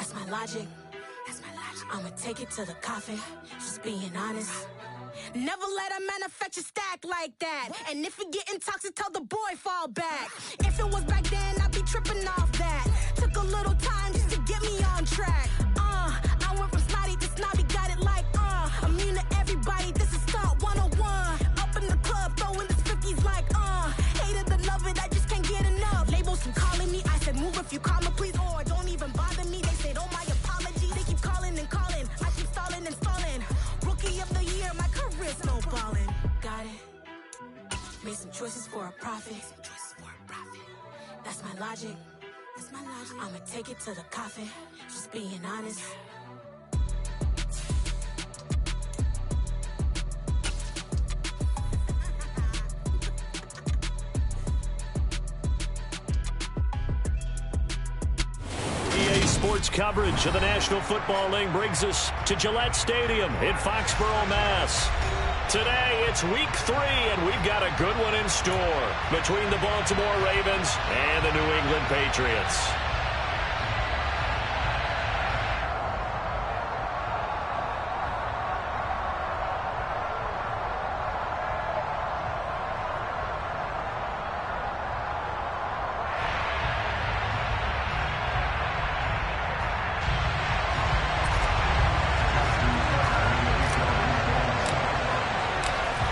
That's my logic. I'ma take it to the coffin, just being honest. Never let a manufacture stack like that. And if it getting toxic, tell the boy fall back. If it was back then, I'd be tripping off that. Took a little time just to get me on track. I went from snotty to snobby, got it like immune to everybody, this is Stunt 101. Up in the club, throwing this 50s like hate it or love it, I just can't get enough. Labels from calling me, I said move if you call me please, or don't even bother me. They said oh my apology, they keep calling and calling, I keep stalling and stalling. Rookie of the year, my career snowballing. Got it. Made some choices for a profit. That's my logic. I'ma take it to the coffin, just being honest. Sports coverage of the National Football League brings us to Gillette Stadium in Foxborough, Mass. Today, it's week 3, and we've got a good one in store between the Baltimore Ravens and the New England Patriots.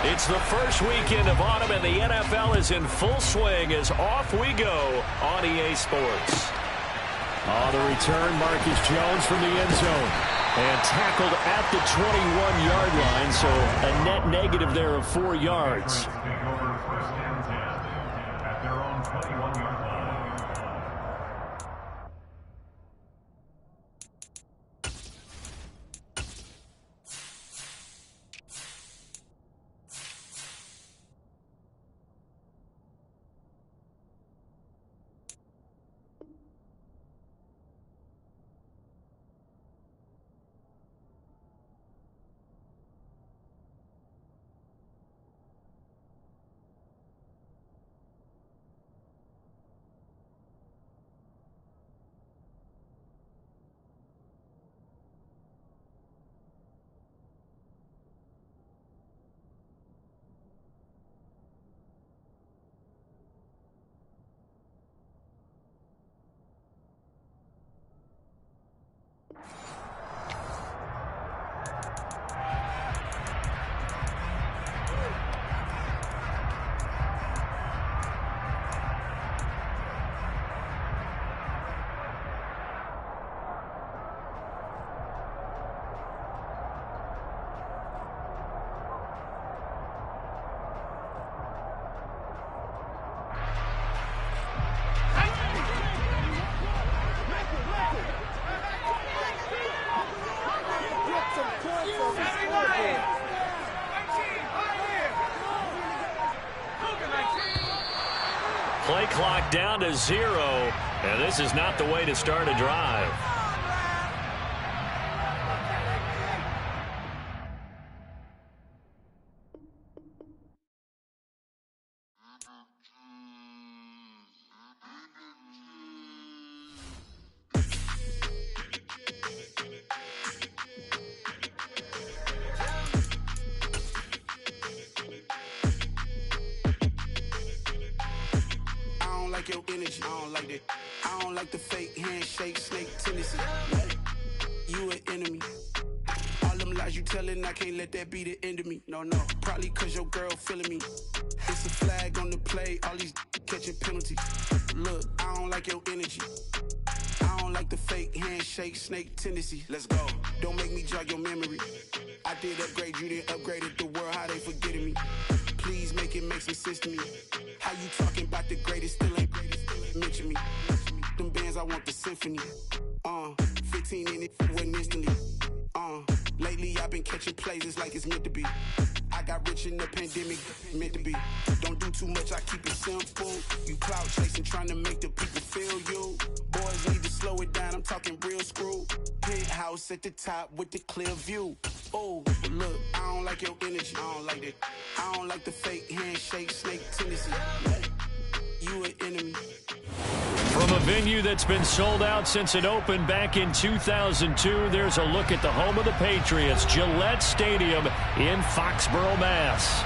It's the first weekend of autumn, and the NFL is in full swing as off we go on EA Sports. On the return, Marcus Jones from the end zone. And tackled at the 21-yard line, so a net negative there of 4 yards. Play clock down to 0, and this is not the way to start a drive. Your energy, I don't like that. I don't like the fake handshake, snake tendency. You an enemy. All them lies you telling, I can't let that be the end of me. No, probably cause your girl feeling me. It's a flag on the play, all these catching penalties. Look, I don't like your energy. I don't like the fake handshake, snake tendency. Let's go. Don't make me jog your memory. I did upgrade, you didn't upgrade it. The world, how they forgetting me. Please make it make some sense to me. How you talking about the greatest, still ain't greatest, still ain't mention me. Them bands, I want the symphony. 15 in it, wasn't instantly. Lately I've been catching plays, it's like it's meant to be. I got rich in the pandemic, meant to be. Don't do too much, I keep it simple. You clout chasing, trying to make the people feel you. Boys need to slow it down, I'm talking real screw. Penthouse at the top with the clear view. Oh, look, I don't like your energy, I don't like that. I don't like the fake handshake, snake tendency. You an enemy. From a venue that's been sold out since it opened back in 2002, there's a look at the home of the Patriots, Gillette Stadium in Foxborough, Mass.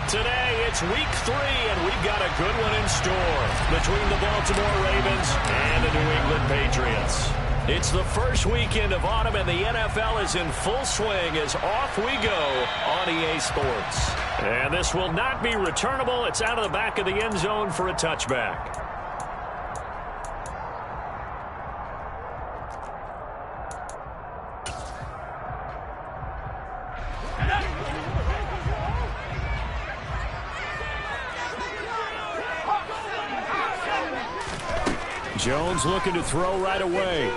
Today, it's week 3, and we've got a good one in store between the Baltimore Ravens and the New England Patriots. It's the first weekend of autumn, and the NFL is in full swing as off we go on EA Sports. And this will not be returnable. It's out of the back of the end zone for a touchback. Jones looking to throw right away.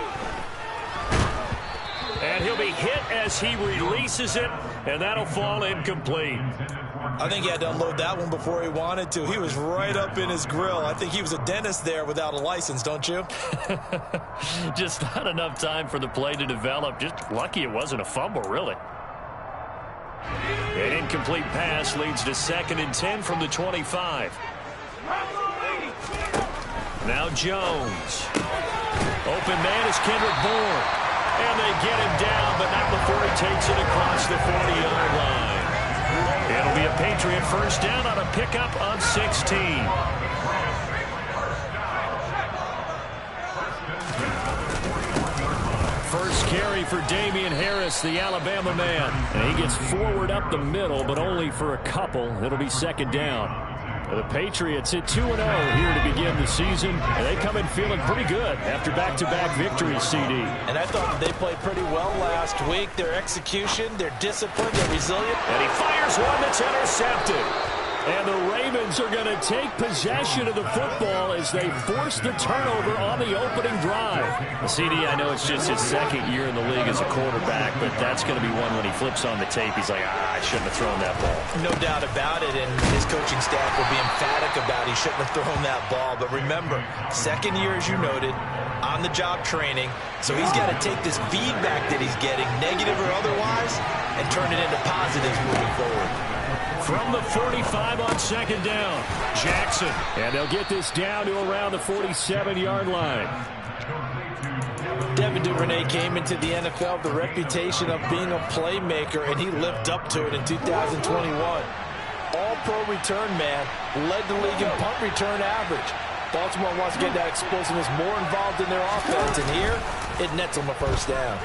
And he'll be hit as he releases it, and that'll fall incomplete. I think he had to unload that one before he wanted to. He was right up in his grill. I think he was a dentist there without a license, don't you? Just not enough time for the play to develop. Just lucky it wasn't a fumble, really. An incomplete pass leads to 2nd and 10 from the 25. Now Jones. Open man is Kendrick Bourne. And they get him down, but not before he takes it across the 40-yard line. It'll be a Patriot first down on a pickup of 16. First carry for Damian Harris, the Alabama man. And he gets forward up the middle, but only for a couple. It'll be 2nd down. The Patriots hit 2-0 here to begin the season, and they come in feeling pretty good after back-to-back victories, CD. And I thought they played pretty well last week. Their execution, their discipline, their resilience. And he fires one that's intercepted. And the Ravens are going to take possession of the football as they force the turnover on the opening drive. CD, I know it's just his 2nd year in the league as a quarterback, but that's going to be one when he flips on the tape. He's like, I shouldn't have thrown that ball. No doubt about it, and his coaching staff will be emphatic about he shouldn't have thrown that ball. But remember, 2nd year, as you noted, on-the-job training, so he's got to take this feedback that he's getting, negative or otherwise, and turn it into positives moving forward. From the 45 on 2nd down, Jackson. And they'll get this down to around the 47-yard line. Devin Duvernay came into the NFL with the reputation of being a playmaker, and he lived up to it in 2021. All-pro return man, led the league in punt return average. Baltimore wants to get that explosiveness more involved in their offense, and here it nets them a first down.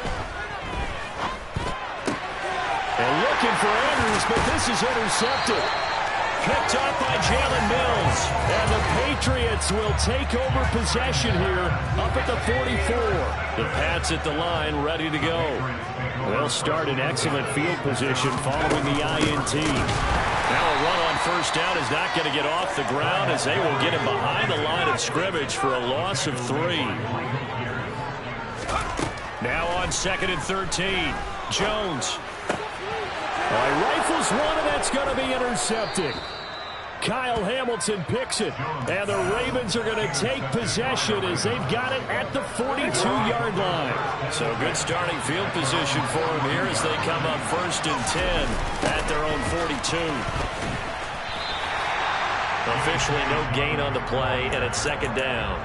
And looking for Andrews, but this is intercepted. Picked up by Jalen Mills. And the Patriots will take over possession here up at the 44. The Pats at the line, ready to go. They'll start in excellent field position following the INT. Now a run on first down is not going to get off the ground as they will get him behind the line of scrimmage for a loss of 3. Now on 2nd and 13, Jones. He rifles one, and that's going to be intercepted. Kyle Hamilton picks it, and the Ravens are going to take possession as they've got it at the 42-yard line. So good starting field position for them here as they come up 1st and 10 at their own 42. Officially no gain on the play, and it's 2nd down.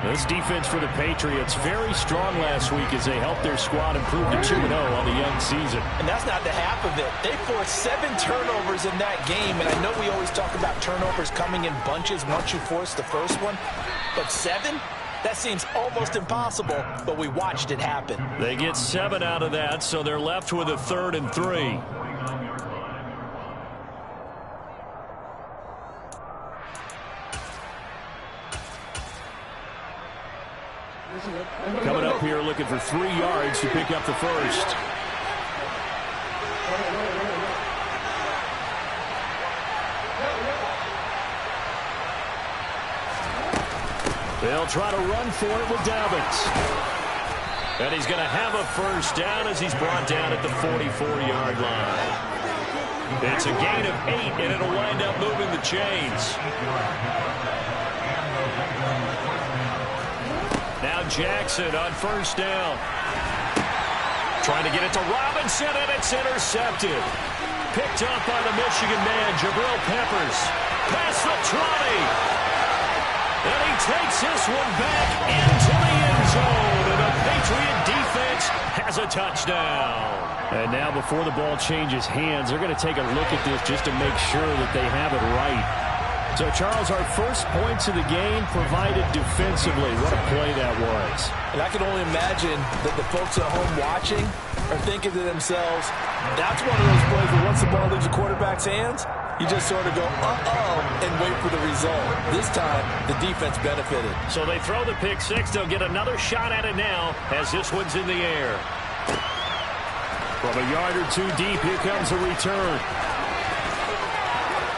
This defense for the Patriots very strong last week as they helped their squad improve to 2-0 on the young season. And that's not the half of it. They forced 7 turnovers in that game, and I know we always talk about turnovers coming in bunches once you force the first one, but 7? That seems almost impossible, but we watched it happen. They get 7 out of that, so they're left with a 3rd and 3. Coming up here looking for 3 yards to pick up the first. They'll try to run for it with Dobbins. And he's going to have a first down as he's brought down at the 44-yard line. It's a gain of 8, and it'll wind up moving the chains. Now Jackson on first down. Trying to get it to Robinson, and it's intercepted. Picked up by the Michigan man, Jabril Peppers. Past the 20. And he takes this one back into the end zone. And the Patriot defense has a touchdown. And now before the ball changes hands, they're going to take a look at this just to make sure that they have it right. So, Charles, our first points of the game provided defensively. What a play that was. And I can only imagine that the folks at home watching are thinking to themselves, that's one of those plays where once the ball leaves the quarterback's hands, you just sort of go, uh-oh, and wait for the result. This time, the defense benefited. So they throw the pick six. They'll get another shot at it now as this one's in the air. From a yard or two deep, here comes a return.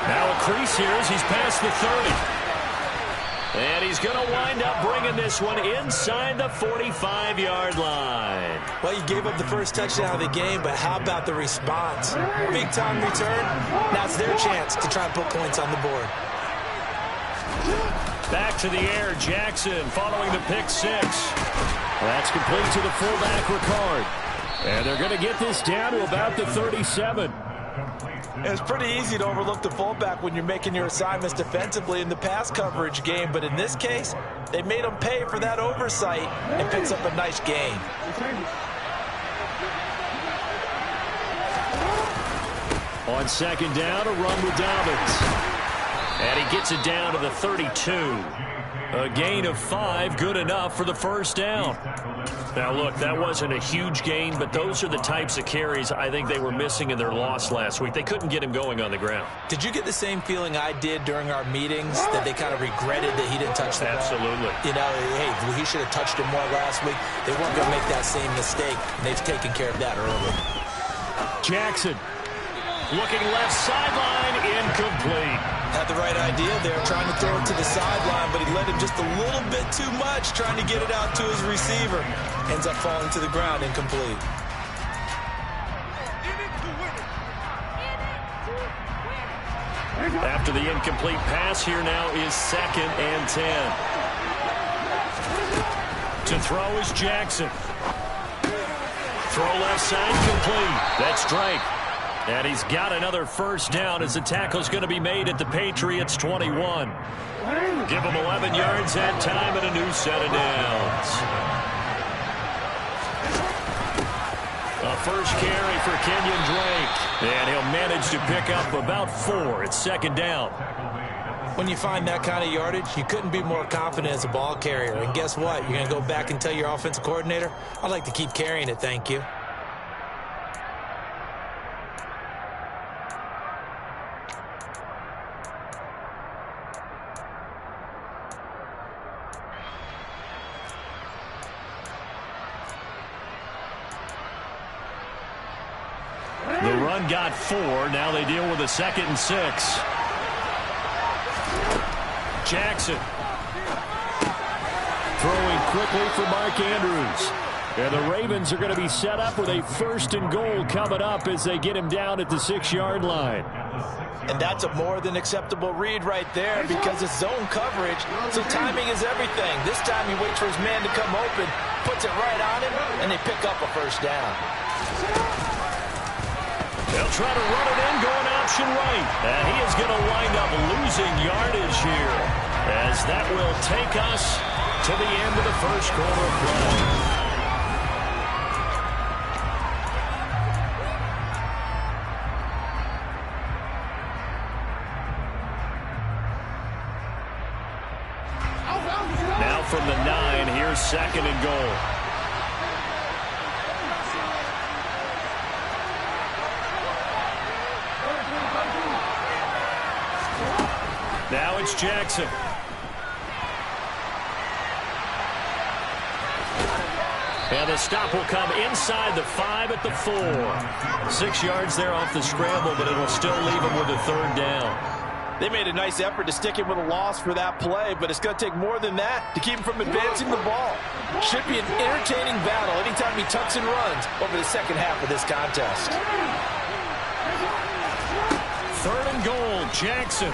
Now a crease here as he's past the 30. And he's going to wind up bringing this one inside the 45-yard line. Well, you gave up the first touchdown of the game, but how about the response? Big-time return. Now it's their chance to try and put points on the board. Back to the air, Jackson following the pick six. That's complete to the fullback, Ricard. And they're going to get this down to about the 37. It's pretty easy to overlook the fullback when you're making your assignments defensively in the pass coverage game, but in this case, they made him pay for that oversight and picks up a nice gain. On second down, a run with Dobbins. And he gets it down to the 32. A gain of 5, good enough for the first down. Now, look, that wasn't a huge gain, but those are the types of carries I think they were missing in their loss last week. They couldn't get him going on the ground. Did you get the same feeling I did during our meetings, that they kind of regretted that he didn't touch the ball? Absolutely. You know, hey, he should have touched him more last week. They weren't going to make that same mistake, and they've taken care of that early. Jackson. Looking left sideline, incomplete. Had the right idea there, trying to throw it to the sideline, but he led him just a little bit too much, trying to get it out to his receiver. Ends up falling to the ground, incomplete. After the incomplete pass, here now is 2nd and 10. To throw is Jackson. Throw left side, complete. That's Drake. And he's got another first down as the tackle's going to be made at the Patriots' 21. Give him 11 yards that time and a new set of downs. A first carry for Kenyon Drake. And he'll manage to pick up about 4. It's 2nd down. When you find that kind of yardage, you couldn't be more confident as a ball carrier. And guess what? You're going to go back and tell your offensive coordinator, I'd like to keep carrying it, thank you. The run got 4. Now they deal with a 2nd and 6. Jackson. Throwing quickly for Mark Andrews. And the Ravens are going to be set up with a 1st and goal coming up as they get him down at the 6-yard line. And that's a more than acceptable read right there because it's zone coverage, so timing is everything. This time he waits for his man to come open, puts it right on him, and they pick up a first down. They'll try to run it in, going option right. And he is going to wind up losing yardage here, as that will take us to the end of the first quarter of play. Now from the 9, here's 2nd and goal. Now it's Jackson. And the stop will come inside the 5 at the 4. 6 yards there off the scramble, but it'll still leave him with a 3rd down. They made a nice effort to stick him with a loss for that play, but it's going to take more than that to keep him from advancing the ball. Should be an entertaining battle anytime he tucks and runs over the second half of this contest. 3rd and goal, Jackson.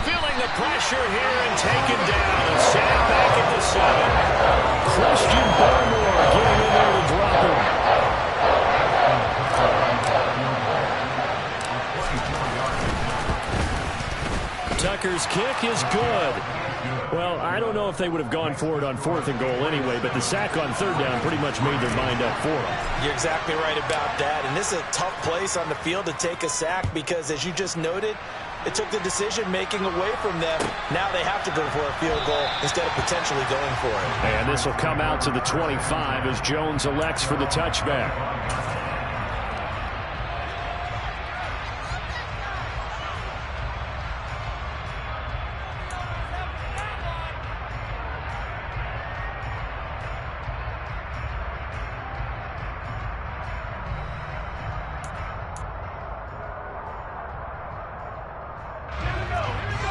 Feeling the pressure here and taken down. And set back at the 7. Christian Barmore getting in there to drop him. Tucker Panthers kick is good. Well, I don't know if they would have gone for it on 4th and goal anyway, but the sack on 3rd down pretty much made their mind up for them. You're exactly right about that. And this is a tough place on the field to take a sack because, as you just noted, it took the decision-making away from them. Now they have to go for a field goal instead of potentially going for it. And this will come out to the 25 as Jones elects for the touchback.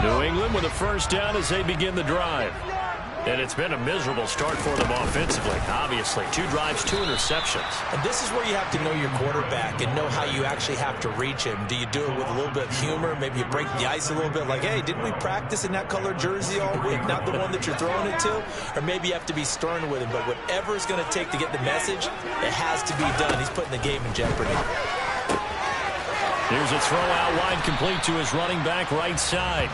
New England with a first down as they begin the drive. And it's been a miserable start for them offensively, obviously. 2 drives, 2 interceptions. And this is where you have to know your quarterback and know how you actually have to reach him. Do you do it with a little bit of humor? Maybe you break the ice a little bit like, hey, didn't we practice in that color jersey all week? Not the one that you're throwing it to? Or maybe you have to be stern with him. But whatever it's going to take to get the message, it has to be done. He's putting the game in jeopardy. Here's a throw out wide, complete to his running back right side.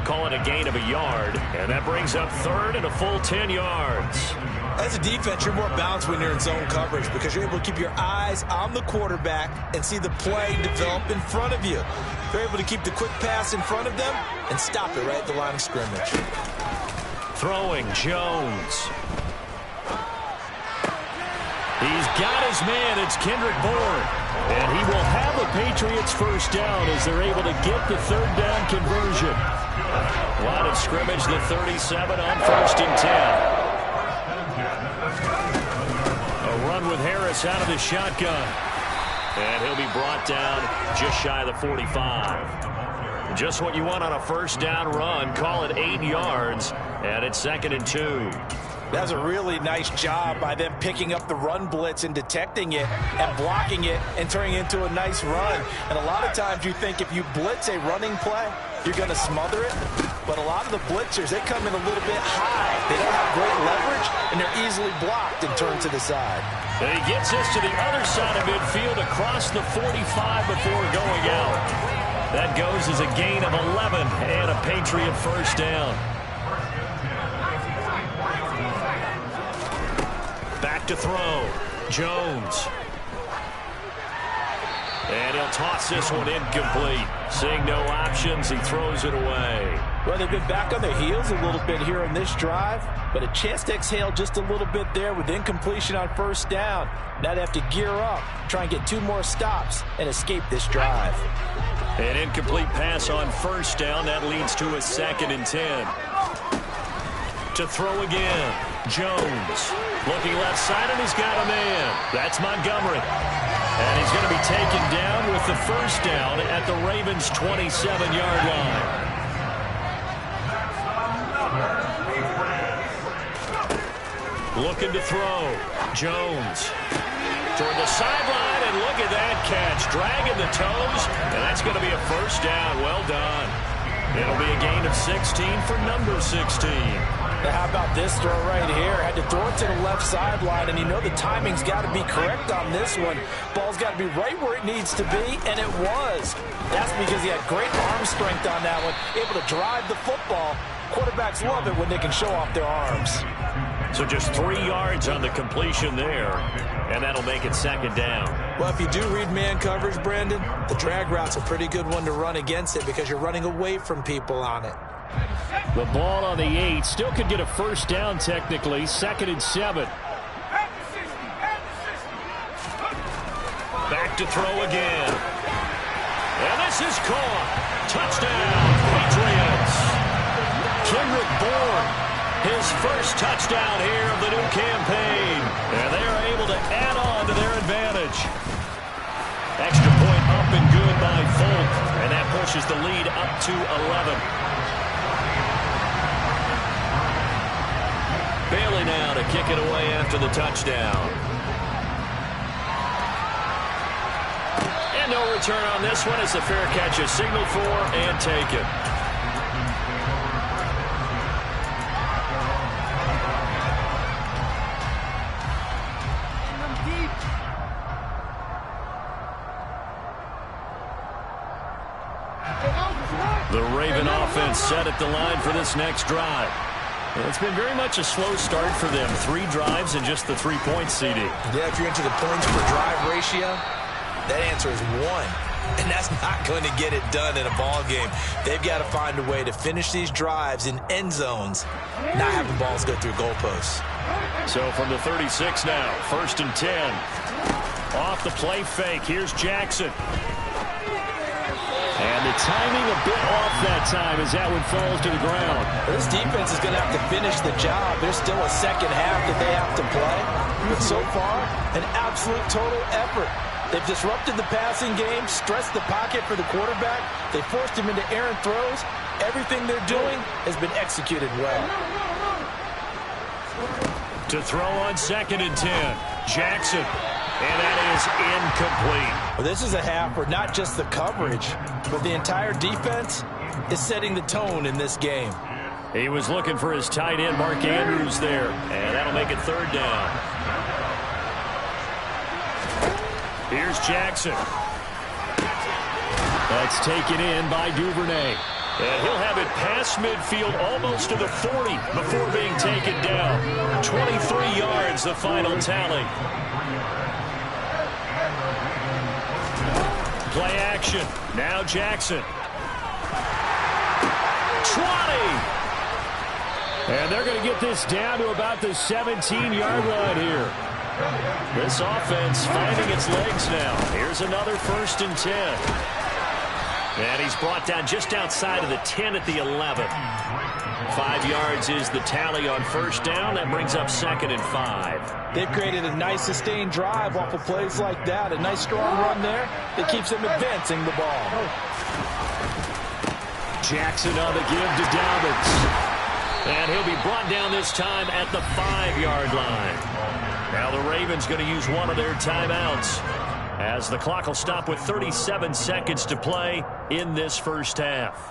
Call it a gain of a yard, and that brings up 3rd and a full 10 yards. As a defense, you're more balanced when you're in zone coverage because you're able to keep your eyes on the quarterback and see the play develop in front of you. You're able to keep the quick pass in front of them and stop it right at the line of scrimmage. Throwing, Jones. He's got his man. It's Kendrick Bourne. And he will have a Patriots first down as they're able to get the 3rd down conversion. Line of scrimmage, the 37 on 1st and 10. A run with Harris out of the shotgun. And he'll be brought down just shy of the 45. Just what you want on a first down run. Call it 8 yards. And it's 2nd and 2. That was a really nice job by them picking up the run blitz and detecting it and blocking it and turning it into a nice run. And a lot of times you think if you blitz a running play, you're going to smother it. But a lot of the blitzers, they come in a little bit high. They don't have great leverage, and they're easily blocked and turned to the side. And he gets this to the other side of midfield across the 45 before going out. That goes as a gain of 11 and a Patriot first down. Back to throw. Jones. And he'll toss this one incomplete. Seeing no options, he throws it away. Well, they've been back on their heels a little bit here on this drive, but a chance to exhale just a little bit there with incompletion on first down. Now they have to gear up, try and get 2 more stops, and escape this drive. An incomplete pass on first down. That leads to a 2nd and 10. To throw again. Jones. Looking left side, and he's got a man. That's Montgomery. And he's going to be taken down with the first down at the Ravens' 27-yard line. Looking to throw. Jones. Toward the sideline, and look at that catch. Dragging the toes, and that's going to be a first down. Well done. It'll be a gain of 16 for number 16. Now how about this throw right here? Had to throw it to the left sideline, and you know the timing's got to be correct on this one. Ball's got to be right where it needs to be, and it was. That's because he had great arm strength on that one, able to drive the football. Quarterbacks love it when they can show off their arms. So just 3 yards on the completion there, and that'll make it 2nd down. Well, if you do read man coverage, Brandon, the drag route's a pretty good one to run against it because you're running away from people on it. The ball on the 8. Still could get a first down technically. 2nd and 7. Back to throw again. And this is caught. Touchdown, Patriots. Kendrick Bourne, his first touchdown here of the new campaign. And they are able to add on to their advantage. Extra point up and good by Folk. And that pushes the lead up to 11. Bailey now to kick it away after the touchdown. And no return on this one as the fair catch is signaled for and taken. The Raven offense set at the line for this next drive. It's been very much a slow start for them. 3 drives and just the 3 points, CD. Yeah, if you're into the points per drive ratio, that answer is 1. And that's not going to get it done in a ball game. They've got to find a way to finish these drives in end zones, not have the balls go through goalposts. So from the 36 now, 1st and 10. Off the play fake, here's Jackson. And the timing a bit off that time as that one falls to the ground. This defense is going to have to finish the job. There's still a second half that they have to play. But so far, an absolute total effort. They've disrupted the passing game, stressed the pocket for the quarterback. They forced him into errant throws. Everything they're doing has been executed well. To throw on 2nd and 10, Jackson. And that is incomplete. Well, this is a half where not just the coverage, but the entire defense is setting the tone in this game. He was looking for his tight end, Mark Andrews, there. And that'll make it 3rd down. Here's Jackson. That's taken in by Duvernay. And he'll have it past midfield almost to the 40 before being taken down. 23 yards, the final tally. Play action. Now Jackson. 20. And they're going to get this down to about the 17-yard line here. This offense finding its legs now. Here's another 1st and 10. And he's brought down just outside of the 10 at the 11. 5 yards is the tally on 1st down. That brings up 2nd and 5. They've created a nice sustained drive off of plays like that. A nice strong run there that keeps them advancing the ball. Jackson on the give to Dobbins. And he'll be brought down this time at the 5-yard line. Now the Ravens going to use one of their timeouts, as the clock will stop with 37 seconds to play in this first half.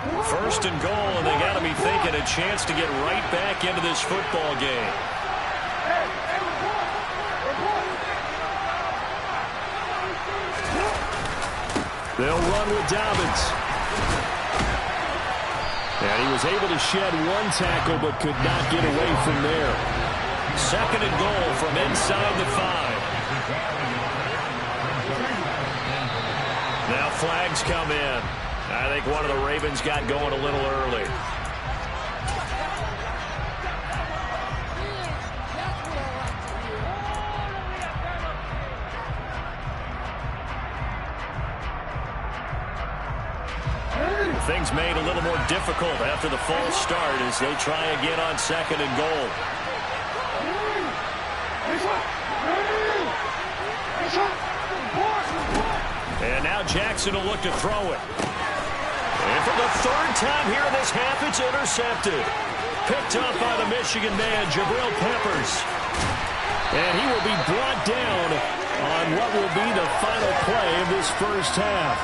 1st and goal, and they got to be thinking a chance to get right back into this football game. They'll run with Dobbins. And he was able to shed 1 tackle but could not get away from there. 2nd and goal from inside the 5. Now flags come in. I think one of the Ravens got going a little early. Things made a little more difficult after the false start as they try again on 2nd and goal. And now Jackson will look to throw it. And for the 3rd time here in this half, it's intercepted. Picked up by the Michigan man, Jabril Peppers. And he will be brought down on what will be the final play of this first half.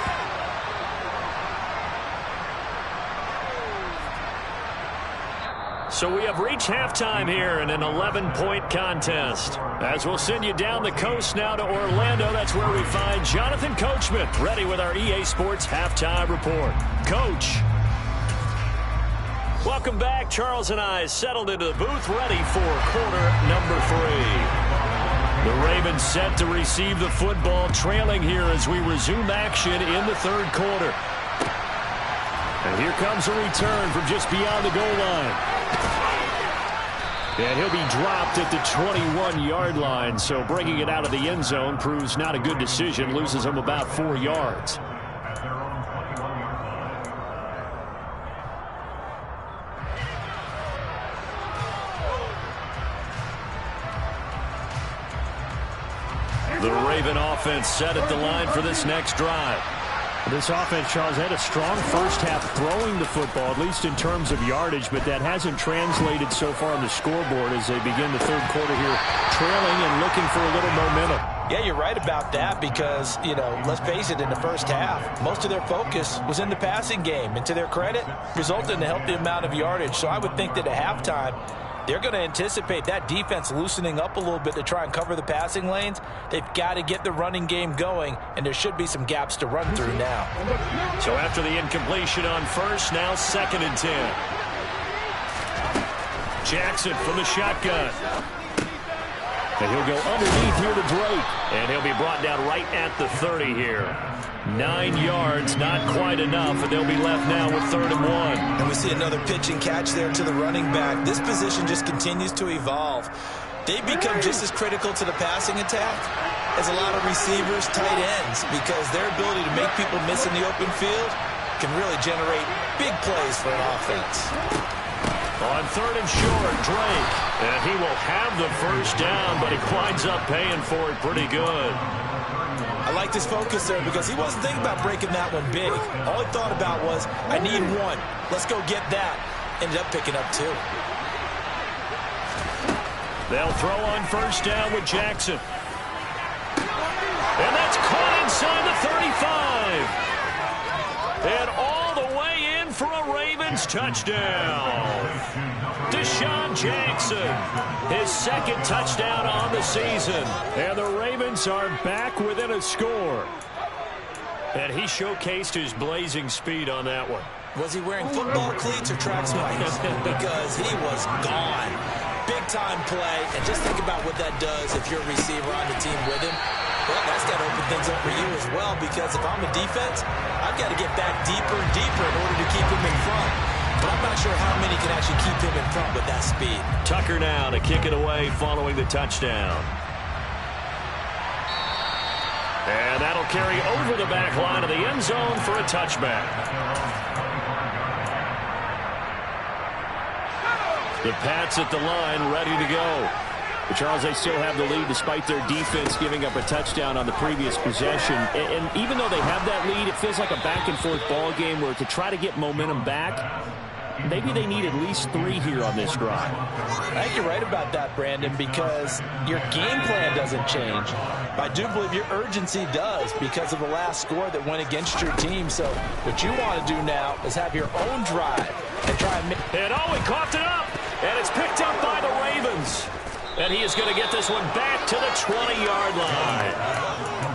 So we have reached halftime here in an 11-point contest. As we'll send you down the coast now to Orlando, that's where we find Jonathan Coachman, ready with our EA Sports Halftime Report. Coach. Welcome back. Charles and I settled into the booth, ready for quarter number 3. The Ravens set to receive the football, trailing here as we resume action in the 3rd quarter. And here comes a return from just beyond the goal line. And he'll be dropped at the 21-yard line, so bringing it out of the end zone proves not a good decision, loses him about 4 yards. The Raven offense set at the line for this next drive. This offense, Charles, had a strong first half throwing the football, at least in terms of yardage, but that hasn't translated so far on the scoreboard as they begin the 3rd quarter here, trailing and looking for a little momentum. Yeah, you're right about that because, let's face it, in the first half, most of their focus was in the passing game. And to their credit, resulted in a healthy amount of yardage. So I would think that at halftime, they're going to anticipate that defense loosening up a little bit to try and cover the passing lanes. They've got to get the running game going, and there should be some gaps to run through now. So after the incompletion on first, now 2nd and 10. Jackson from the shotgun. And he'll go underneath here to Drake. And he'll be brought down right at the 30 here. 9 yards, not quite enough, and they'll be left now with 3rd and 1. And we see another pitch and catch there to the running back. This position just continues to evolve. They become just as critical to the passing attack as a lot of receivers, tight ends, because their ability to make people miss in the open field can really generate big plays for an offense. On 3rd and short, Drake. And he will have the first down, but he winds up paying for it pretty good. I like this focus there because he wasn't thinking about breaking that one big. All he thought about was, I need one. Let's go get that. Ended up picking up 2. They'll throw on first down with Jackson. And that's caught inside the 35. And all the way in for a Ravens touchdown. Deshaun Jackson, his 2nd touchdown on the season. And the Ravens are back within a score. And he showcased his blazing speed on that one. Was he wearing football cleats or track spikes? Because he was gone. Big-time play. And just think about what that does if you're a receiver on the team with him. Well, that's got to open things up for you as well, because if I'm a defense, I've got to get back deeper and deeper in order to keep him in front. But I'm not sure how many can actually keep him in front with that speed. Tucker now to kick it away following the touchdown. And that'll carry over the back line of the end zone for a touchback. The Pats at the line, ready to go. But Charles, they still have the lead despite their defense giving up a touchdown on the previous possession. And even though they have that lead, it feels like a back-and-forth ball game where to try to get momentum back, maybe they need at least 3 here on this drive. I think you're right about that, Brandon, because your game plan doesn't change. I do believe your urgency does because of the last score that went against your team. So what you want to do now is have your own drive and try and make... And he coughed it up, and it's picked up by the Ravens. And he is going to get this one back to the 20-yard line.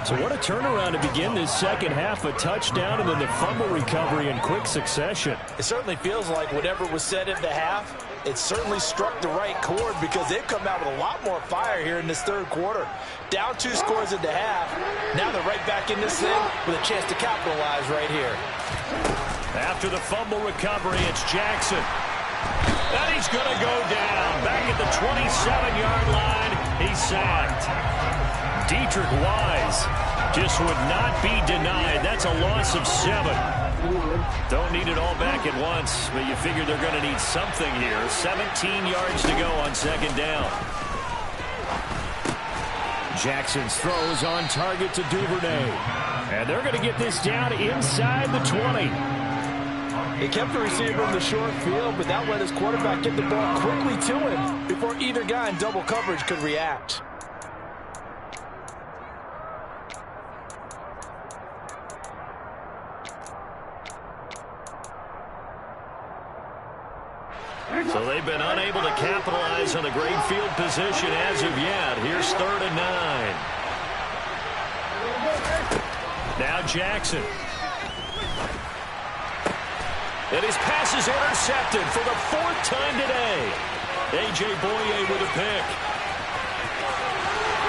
So what a turnaround to begin this second half. A touchdown and then the fumble recovery in quick succession. It certainly feels like whatever was said at the half, it certainly struck the right chord because they've come out with a lot more fire here in this 3rd quarter. Down 2 scores at the half. Now they're right back in this thing with a chance to capitalize right here. After the fumble recovery, it's Jackson. And he's going to go down. Back at the 27-yard line, he's sacked. Deatrich Wise just would not be denied. That's a loss of 7. Don't need it all back at once, but you figure they're going to need something here. 17 yards to go on 2nd down. Jackson's throws on target to Duvernay. And they're going to get this down inside the 20. They kept the receiver in the short field, but that let his quarterback get the ball quickly to him before either guy in double coverage could react. So they've been unable to capitalize on the great field position as of yet. Here's 3rd and 9. Now Jackson. And his pass is intercepted for the 4th time today. A.J. Boye with a pick.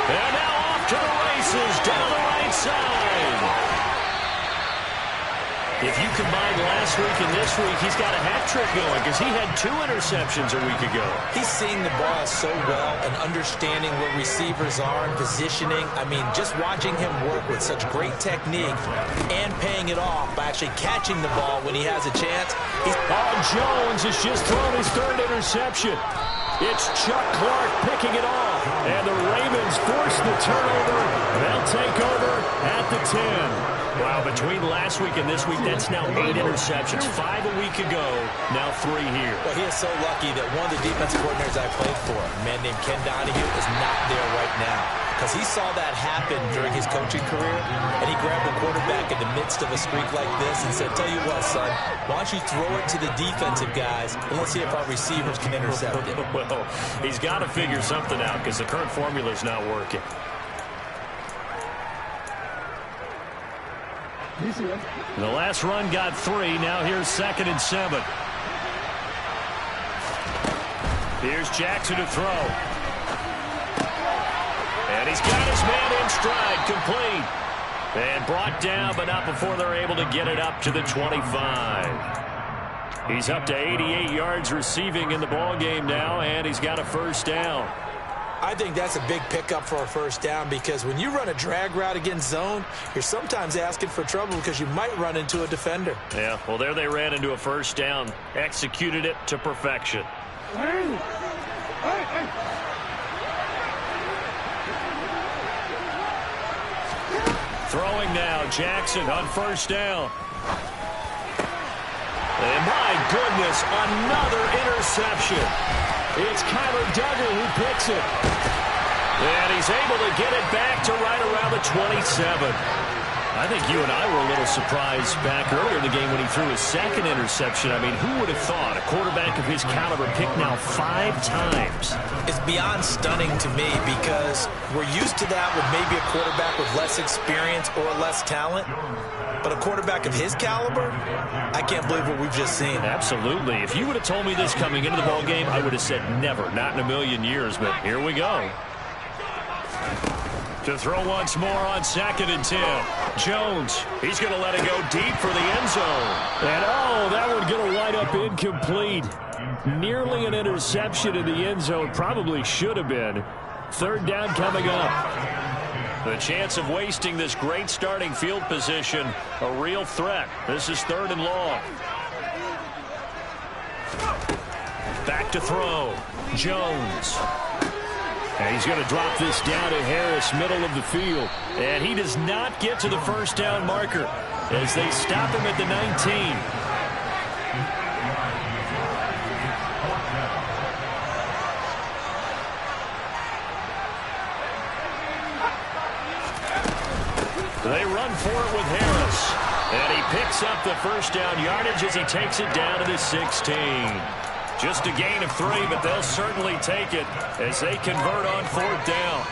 And now off to the races down the right side. If you combine last week and this week, he's got a hat trick going because he had 2 interceptions a week ago. He's seeing the ball so well and understanding where receivers are and positioning. I mean, just watching him work with such great technique and paying it off by actually catching the ball when he has a chance. Jones has just thrown his 3rd interception. It's Chuck Clark picking it off. And the Ravens force the turnover. They'll take over at the 10. Well, between last week and this week, that's now 8 interceptions. 5 a week ago, now 3 here. Well, he is so lucky that one of the defensive coordinators I played for, a man named Ken Donahue, is not there right now. Because he saw that happen during his coaching career, and he grabbed the quarterback in the midst of a streak like this and said, tell you what, son, why don't you throw it to the defensive guys, and let's see if our receivers can intercept it. Well, he's got to figure something out because the current formula is not working. The last run got 3. Now here's 2nd and 7. Here's Jackson to throw. And he's got his man in stride, complete. And brought down, but not before they're able to get it up to the 25. He's up to 88 yards receiving in the ballgame now, and he's got a first down. I think that's a big pickup for a first down because when you run a drag route against zone, you're sometimes asking for trouble because you might run into a defender. Yeah, well, there they ran into a first down, executed it to perfection. Throwing now, Jackson on first down. And my goodness, another interception. It's Kyler Duggar who picks it. And he's able to get it back to right around the 27. I think you and I were a little surprised back earlier in the game when he threw his 2nd interception. I mean, who would have thought a quarterback of his caliber picked now 5 times? It's beyond stunning to me because we're used to that with maybe a quarterback with less experience or less talent. But a quarterback of his caliber, I can't believe what we've just seen. Absolutely. If you would have told me this coming into the ballgame, I would have said never, not in a million years. But here we go. To throw once more on 2nd and 10. Jones, he's going to let it go deep for the end zone. And oh, that one going to wind up incomplete. Nearly an interception in the end zone. Probably should have been. 3rd down coming up. The chance of wasting this great starting field position, a real threat. This is 3rd and long. Back to throw. Jones. And he's going to drop this down to Harris, middle of the field. And he does not get to the first down marker as they stop him at the 19. They run for it with Harris. And he picks up the first down yardage as he takes it down to the 16. Just a gain of 3, but they'll certainly take it as they convert on 4th down.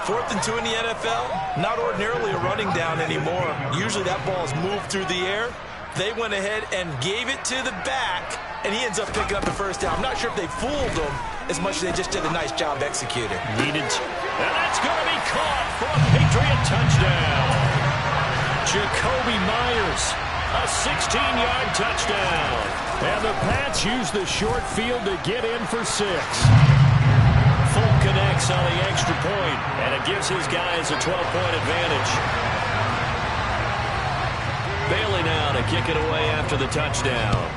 4th and 2 in the NFL, not ordinarily a running down anymore. Usually that ball is moved through the air. They went ahead and gave it to the back, and he ends up picking up the first down. I'm not sure if they fooled him as much as they just did a nice job executing. Needed to. And that's going to be caught for a Patriot touchdown. Jacoby Myers, a 16-yard touchdown. And the Pats use the short field to get in for 6. Folk connects on the extra point, and it gives his guys a 12-point advantage. Bailey now to kick it away after the touchdown.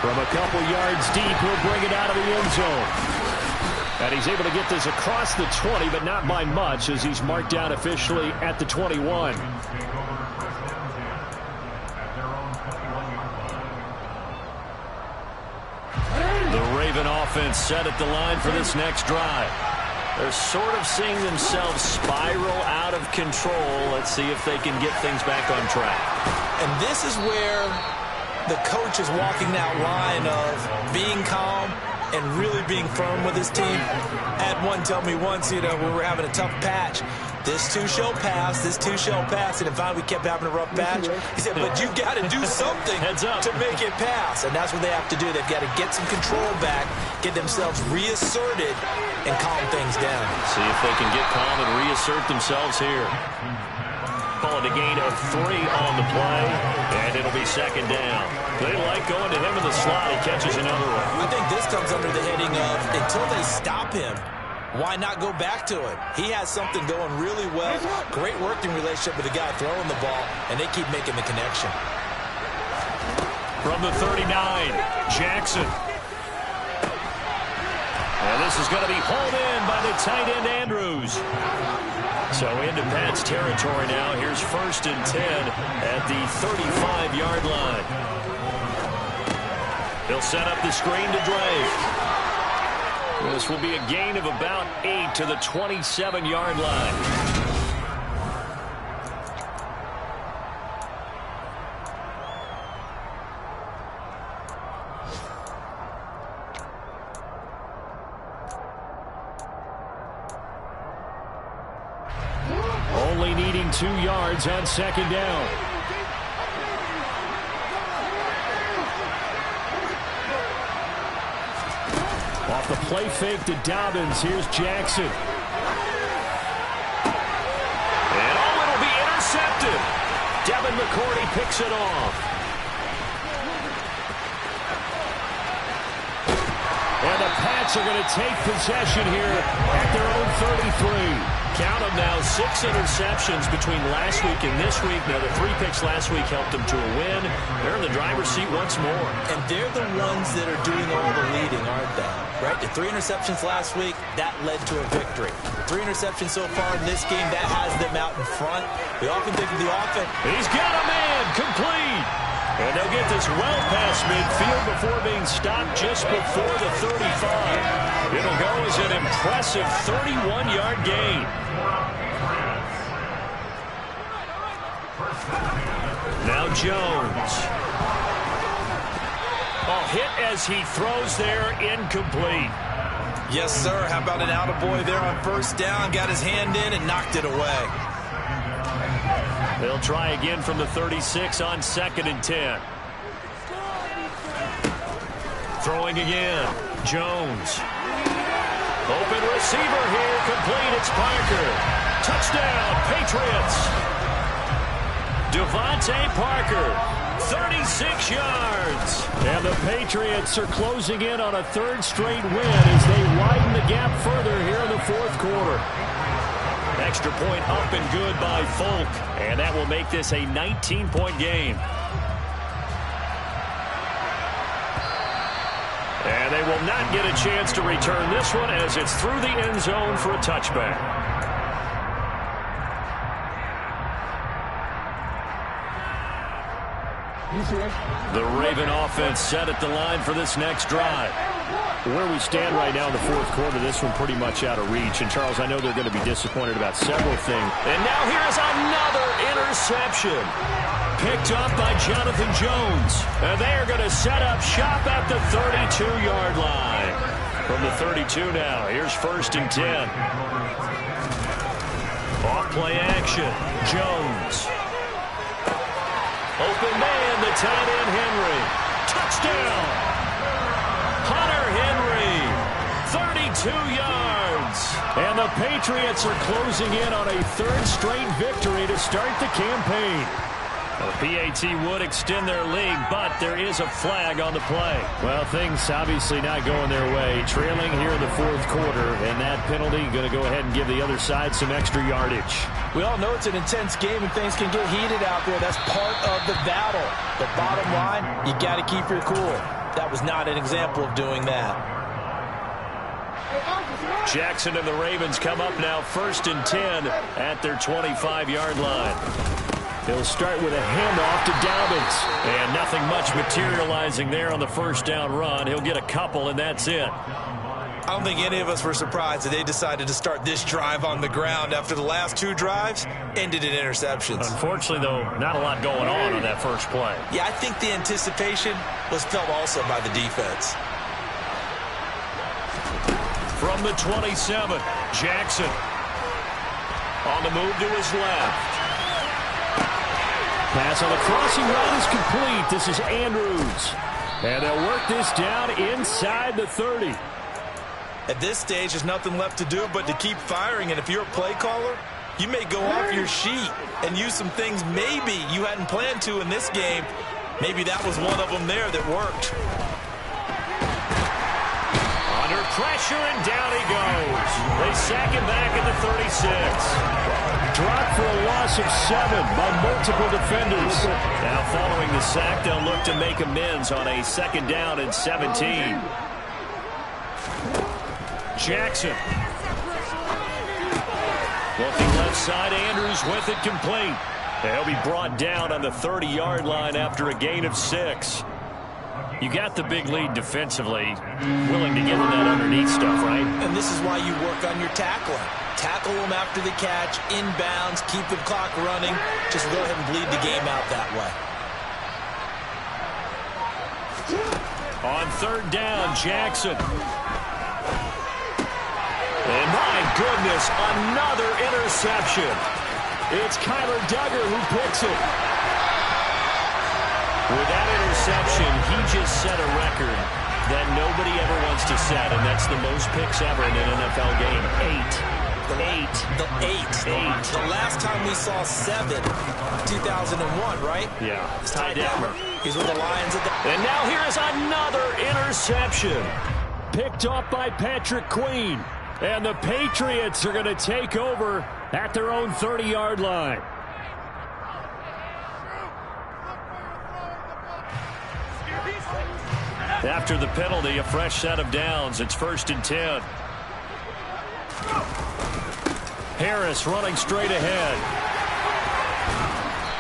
From a couple yards deep, he'll bring it out of the end zone. And he's able to get this across the 20, but not by much as he's marked down officially at the 21. The Raven offense set at the line for this next drive. They're sort of seeing themselves spiral out of control. Let's see if they can get things back on track. And this is where the coach is walking that line of being calm and really being firm with his team. I had one tell me once, when we were having a tough patch, this too shall pass, this too shall pass, and if we kept having a rough patch, he said, but you've got to do something to make it pass, and that's what they have to do. They've got to get some control back, get themselves reasserted, and calm things down. See if they can get calm and reassert themselves here. Call it a gain of 3 on the play, and it'll be 2nd down. They like going to him in the slot. He catches another one. I think this comes under the heading of until they stop him, why not go back to it? He has something going really well. Great working relationship with the guy throwing the ball, and they keep making the connection. From the 39, Jackson. And This is going to be hauled in by the tight end, Andrews. So into Pat's territory now. Here's 1st and 10 at the 35-yard line. They'll set up the screen to Drake. This will be a gain of about 8 to the 27-yard line. Only needing 2 yards on 2nd down. Off the play fake to Dobbins. Here's Jackson. And it'll be intercepted. Devin McCourty picks it off. And the Pats are going to take possession here at their own 33. Count them now, 6 interceptions between last week and this week. Now, the 3 picks last week helped them to a win. They're in the driver's seat once more. And they're the ones that are doing all the leading, aren't they? Right? The 3 interceptions last week, that led to a victory. The 3 interceptions so far in this game, that has them out in front. We often think of the offense. He's got a man, complete. And they'll get this well past midfield before being stopped just before the 35. It'll go as an impressive 31-yard gain. Now Jones. A hit as he throws there, incomplete. Yes, sir. How about an attaboy there on 1st down? Got his hand in and knocked it away. They'll try again from the 36 on 2nd and 10. Throwing again. Jones. Open receiver here. Complete. It's Parker. Touchdown, Patriots. Devontae Parker. 36 yards. And the Patriots are closing in on a 3rd straight win as they widen the gap further here in the 4th quarter. Extra point up and good by Folk. And that will make this a 19-point game. And they will not get a chance to return this one as it's through the end zone for a touchback. The Raven offense set at the line for this next drive. Where we stand right now in the 4th quarter, this one pretty much out of reach. And, Charles, I know they're going to be disappointed about several things. And now here's another interception. Picked up by Jonathan Jones. And they are going to set up shop at the 32-yard line. From the 32 now, here's 1st and 10. Off-play action. Jones. Open man, the tight end, Henry. Touchdown! Hunter Henry, 32 yards. And the Patriots are closing in on a 3rd straight victory to start the campaign. The PAT would extend their lead, but there is a flag on the play. Well, things obviously not going their way. Trailing here in the 4th quarter, and that penalty going to go ahead and give the other side some extra yardage. We all know it's an intense game and things can get heated out there. That's part of the battle. But bottom line, you got to keep your cool. That was not an example of doing that. Jackson and the Ravens come up now 1st and 10 at their 25-yard line. They'll start with a handoff to Dobbins. And nothing much materializing there on the 1st down run. He'll get a couple, and that's it. I don't think any of us were surprised that they decided to start this drive on the ground after the last 2 drives ended in interceptions. Unfortunately, though, not a lot going on that first play. Yeah, I think the anticipation was felt also by the defense. From the 27, Jackson on the move to his left. Pass on the crossing route is complete. This is Andrews. And they'll work this down inside the 30. At this stage, there's nothing left to do but to keep firing. And if you're a play caller, you may go off your sheet and use some things maybe you hadn't planned to in this game. Maybe that was one of them there that worked. Under pressure, and down he goes. They sack him back at the 36. Dropped for a loss of 7 by multiple defenders. Now following the sack, they'll look to make amends on a 2nd down and 17. Jackson. Looking left side, Andrews with it complete. He'll be brought down on the 30-yard line after a gain of 6. You got the big lead defensively, willing to give them that underneath stuff, right? And this is why you work on your tackling. Tackle them after the catch, inbounds, keep the clock running. Just go ahead and bleed the game out that way. On 3rd down, Jackson. And my goodness, another interception. It's Kyler Duggar who picks it. With that interception, he just set a record that nobody ever wants to set, and that's the most picks ever in an NFL game. 8. The last time we saw 7, 2001, right? Yeah. It's Ty Detmer. He's with the Lions. And now here is another interception. Picked off by Patrick Queen. And the Patriots are going to take over at their own 30-yard line. After the penalty, a fresh set of downs. It's 1st and 10. Harris running straight ahead.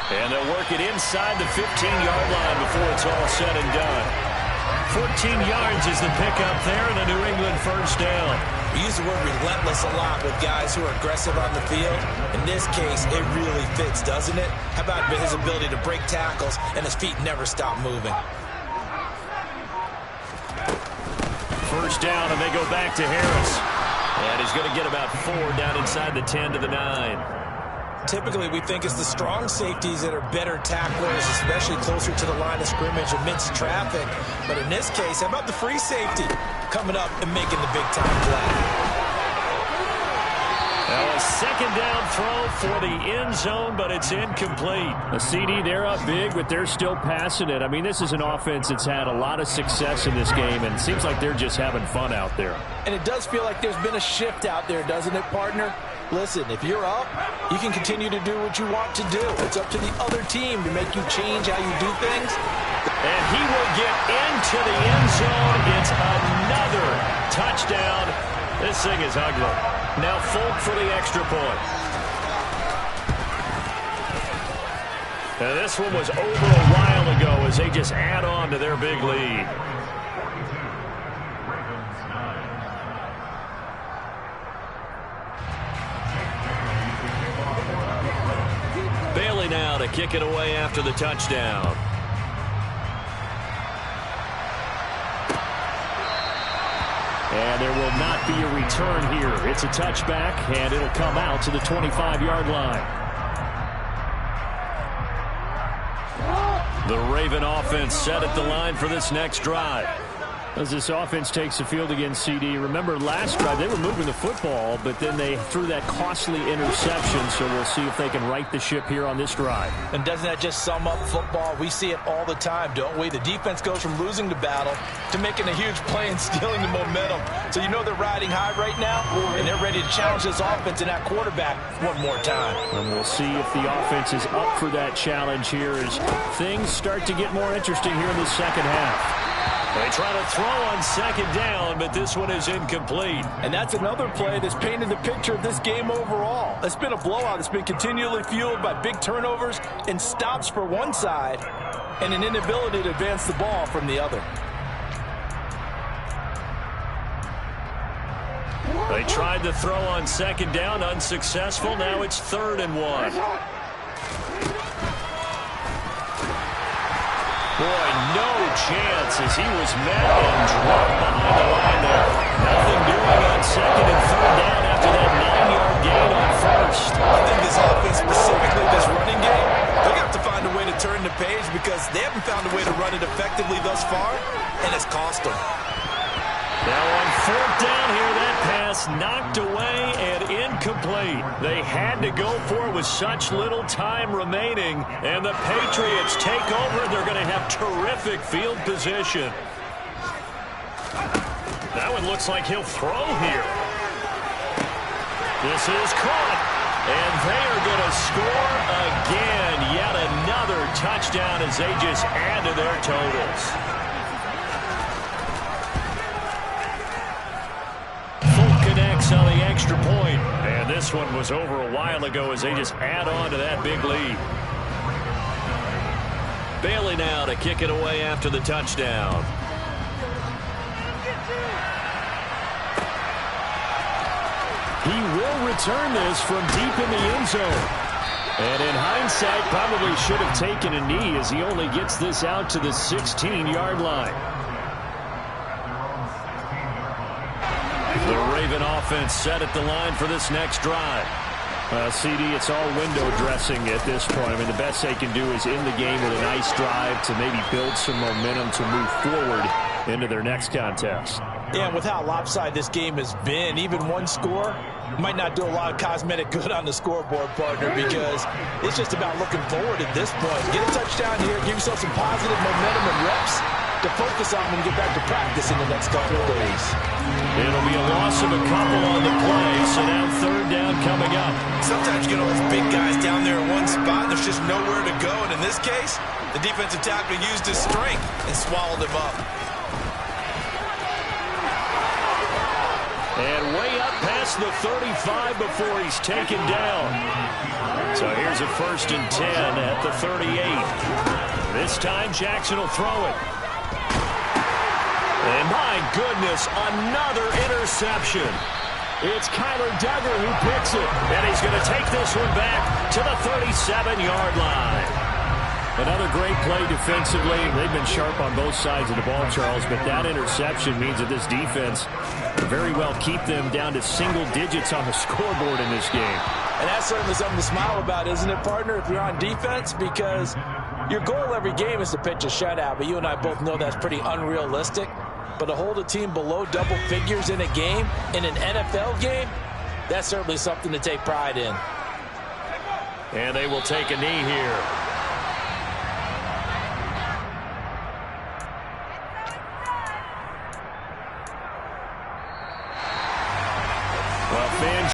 And they'll work it inside the 15-yard line before it's all said and done. 14 yards is the pickup there, and a New England 1st down. We use the word relentless a lot with guys who are aggressive on the field. In this case, it really fits, doesn't it? How about his ability to break tackles and his feet never stop moving? 1st down, and they go back to Harris. And he's going to get about 4 down inside the 10 to the 9. Typically, we think it's the strong safeties that are better tacklers, especially closer to the line of scrimmage amidst traffic. But in this case, how about the free safety coming up and making the big-time play? Now a 2nd down throw for the end zone, but it's incomplete. A CD, they're up big, but they're still passing it. I mean, this is an offense that's had a lot of success in this game, and it seems like they're just having fun out there. And it does feel like there's been a shift out there, doesn't it, partner? Listen, if you're up, you can continue to do what you want to do. It's up to the other team to make you change how you do things. And he will get into the end zone. It's another touchdown. This thing is ugly. Now Folk for the extra point. Now this one was over a while ago as they just add on to their big lead. Bailey now to kick it away after the touchdown. And there will not be a return here. It's a touchback, and it'll come out to the 25-yard line. The Raven offense set at the line for this next drive. As this offense takes the field against CD, remember last drive they were moving the football, but then they threw that costly interception, so we'll see if they can right the ship here on this drive. And doesn't that just sum up football? We see it all the time, don't we? The defense goes from losing the battle to making a huge play and stealing the momentum. So you know they're riding high right now, and they're ready to challenge this offense and that quarterback one more time. And we'll see if the offense is up for that challenge here as things start to get more interesting here in the second half. They try to throw on 2nd down, but this one is incomplete. And that's another play that's painted the picture of this game overall. It's been a blowout. It's been continually fueled by big turnovers and stops for one side and an inability to advance the ball from the other. They tried to throw on 2nd down, unsuccessful. Now it's 3rd and 1. Boy, no chance as he was met and dropped behind the line there. Nothing doing on 2nd and 3rd down after that 9-yard gain on 1st. I think this offense, specifically this running game, they're going to have to find a way to turn the page because they haven't found a way to run it effectively thus far, and it's cost them. Now on 4th down here, that pass knocked away and incomplete. They had to go for it with such little time remaining, and the Patriots take over. They're going to have terrific field position. That one looks like he'll throw here. This is caught, and they are going to score again. Yet another touchdown as they just add to their totals. This one was over a while ago as they just add on to that big lead. Bailey now to kick it away after the touchdown. He will return this from deep in the end zone. And in hindsight, probably should have taken a knee as he only gets this out to the 16-yard line. The Raven offense set at the line for this next drive. CD, it's all window dressing at this point. I mean, the best they can do is end the game with a nice drive to maybe build some momentum to move forward into their next contest. Yeah, and with how lopsided this game has been, even one score might not do a lot of cosmetic good on the scoreboard, partner, because it's just about looking forward at this point. Get a touchdown here, give yourself some positive momentum and reps to focus on and get back to practice in the next couple of days. It'll be a loss of a couple on the play, so now third down coming up. Sometimes you get all those big guys down there in one spot, and there's just nowhere to go. And in this case, the defensive tackle used his strength and swallowed him up. And way up past the 35 before he's taken down. So here's a 1st and 10 at the 38. This time Jackson will throw it. And my goodness, another interception. It's Kyler Duggar who picks it. And he's going to take this one back to the 37-yard line. Another great play defensively. They've been sharp on both sides of the ball, Charles, but that interception means that this defense very well keep them down to single digits on the scoreboard in this game. And that's certainly something to smile about, isn't it, partner, if you're on defense? Because your goal every game is to pitch a shutout, but you and I both know that's pretty unrealistic. But to hold a team below double figures in a game, in an NFL game, that's certainly something to take pride in. And they will take a knee here.